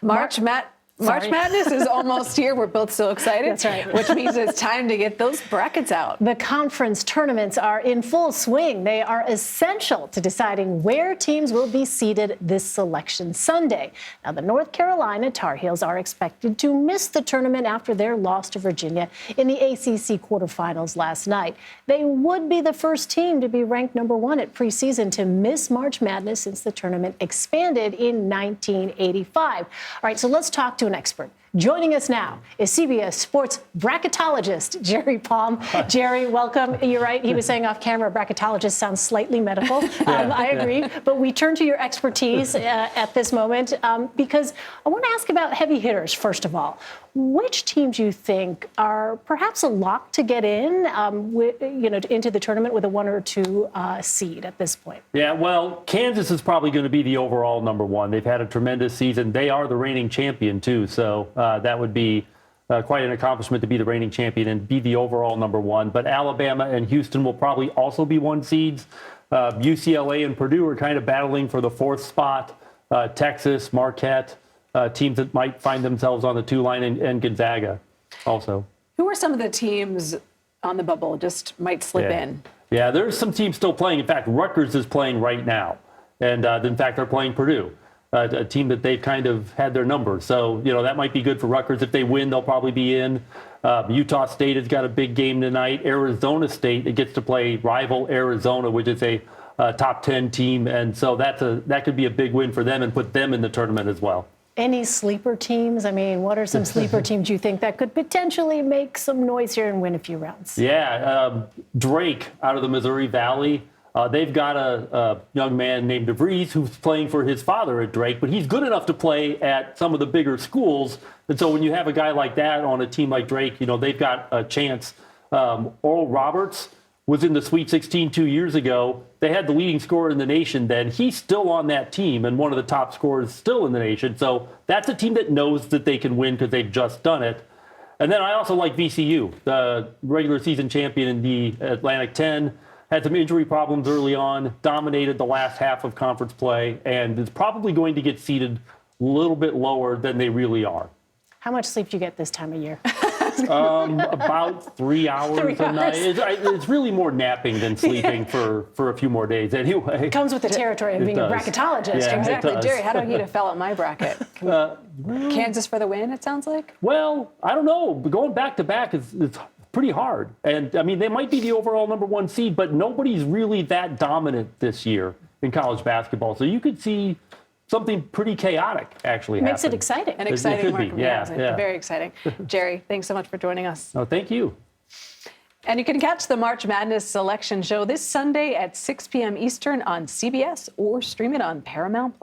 March Madness is almost here. We're both so excited. That's right. Which means it's time to get those brackets out. The conference tournaments are in full swing. They are essential to deciding where teams will be seeded this selection Sunday. Now, the North Carolina Tar Heels are expected to miss the tournament after their loss to Virginia in the ACC quarterfinals last night. They would be the first team to be ranked #1 at preseason to miss March Madness since the tournament expanded in 1985. All right, so let's talk to an expert. Joining us now is CBS Sports bracketologist Jerry Palm. Jerry, welcome. You're right. He was saying off camera, bracketologist sounds slightly medical. I agree. But we turn to your expertise at this moment because I want to ask about heavy hitters, first of all. Which teams you think are perhaps a lock to get in, into the tournament with a 1 or 2 seed at this point? Yeah, well, Kansas is probably going to be the overall #1. They've had a tremendous season. They are the reigning champion, too. So that would be quite an accomplishment to be the reigning champion and be the overall #1. But Alabama and Houston will probably also be 1 seeds. UCLA and Purdue are kind of battling for the 4th spot. Texas, Marquette. Teams that might find themselves on the 2 line, and Gonzaga also. Who are some of the teams on the bubble just might slip in? Yeah, there's some teams still playing. In fact, Rutgers is playing right now. And in fact, they're playing Purdue, a team that they've kind of had their number. So, that might be good for Rutgers. If they win, they'll probably be in. Utah State has got a big game tonight. Arizona State, it gets to play rival Arizona, which is a top 10 team. And so that could be a big win for them and put them in the tournament as well. Any sleeper teams? I mean, what are some sleeper teams you think that could potentially make some noise here and win a few rounds? Yeah, Drake out of the Missouri Valley. They've got a young man named DeVries who's playing for his father at Drake, but he's good enough to play at some of the bigger schools. And so when you have a guy like that on a team like Drake, they've got a chance. Oral Roberts was in the Sweet 16 2 years ago. They had the leading scorer in the nation then. He's still on that team and one of the top scorers still in the nation. So that's a team that knows that they can win because they've just done it. And then I also like VCU, the regular season champion in the Atlantic 10. Had some injury problems early on, dominated the last half of conference play, and is probably going to get seeded a little bit lower than they really are. How much sleep do you get this time of year? About 3 hours a night. It's really more napping than sleeping for a few more days anyway. It comes with the territory of being a bracketologist. Yeah, exactly. Jerry, how do I get a fell at my bracket? Kansas for the win, it sounds like? Well, I don't know. Going back to back is pretty hard. And, I mean, they might be the overall #1 seed, but nobody's really that dominant this year in college basketball. So you could see something pretty chaotic actually Makes happen. it exciting. An exciting market. Yeah. Very exciting. Jerry, thanks so much for joining us. Oh, thank you. And you can catch the March Madness selection show this Sunday at 6 p.m. Eastern on CBS or stream it on Paramount+.